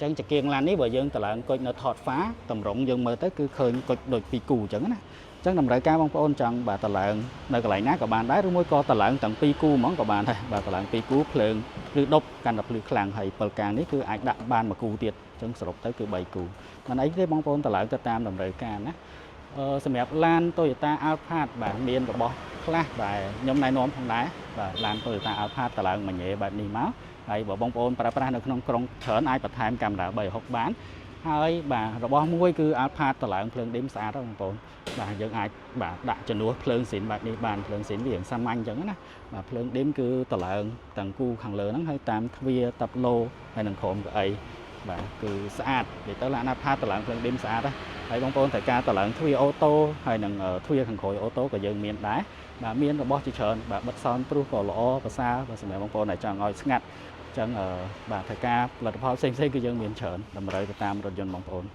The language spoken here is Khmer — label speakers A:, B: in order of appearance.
A: ចឹងចង្គៀងឡាននេះបើយើងតឡើងគុជនៅថតហ្វាតម្រង់យើងមើលទៅគឺឃើញគុជដូចពីគូអញ្ចឹងណាចឹងតម្រូវការបងប្អូនចង់បាទតឡើងនៅកន្លែងណាក៏បានដែរឬមួយក៏តឡើងទាំងពីរគូហ្មងក៏បានដែរបាទតឡើងពីរគូភ្លើងឬដប់កាន់តែភ្លឺខ្លាំងហើយ7កាំងនេះគឺអាចដាក់បានមួយគូទៀតចឹងសរុបទៅគឺ3គូមិនអីទេបងប្អូនតឡើងទៅតាមតម្រូវការណាសម្រាប់ឡាន Toyota Alphard បាទមានរបស់ខ្លះដែលខ្ញុំណែនាំផងដែរបាទឡាន Toyota Alphard តឡើងមួយញ៉េបែបនេះមកហើយបើបងប្អូនប្រើប្រាស់នៅក្នុងក្រុងច្រើនអាចបន្ថែមកាមេរ៉ា360បានហើយបាទរបស់មួយគឺ Alphard តឡើងភ្លើងឌីមស្អាតបងប្អូនបាទយើងអាចបាទដាក់ជំនួសភ្លើងស៊ីនបែបនេះបានភ្លើងស៊ីនវាសាមញ្ញអញ្ចឹងណាបាទភ្លើងឌីមគឺតឡើងទាំងគូខាងលើហ្នឹងហើយតាមទ្វារតាប់ឡូហើយនឹងក្រោមកៅអីបាទគឺស្អាតនិយាយទៅឡាន Alphard តឡើងភ្លើងឌីមស្អាតហើយបងប្អូនត្រូវការតឡើងទ្វារអូតូហើយនឹងទ្វារខាងក្រោយអូតូក៏យើងមានដែរបាទមានរបស់ជាច្រើនបាទបិទសោនព្រោះក៏ល្អប្រសើរបាទសម្រាប់បងប្អូនដែលចង់ឲ្យស្ងាត់អញ្ចឹងបាទត្រូវការផលិតផលផ្សេងៗគឺយើងមានច្រើនតម្រូវទៅតាមរថយន្តបងប្អូន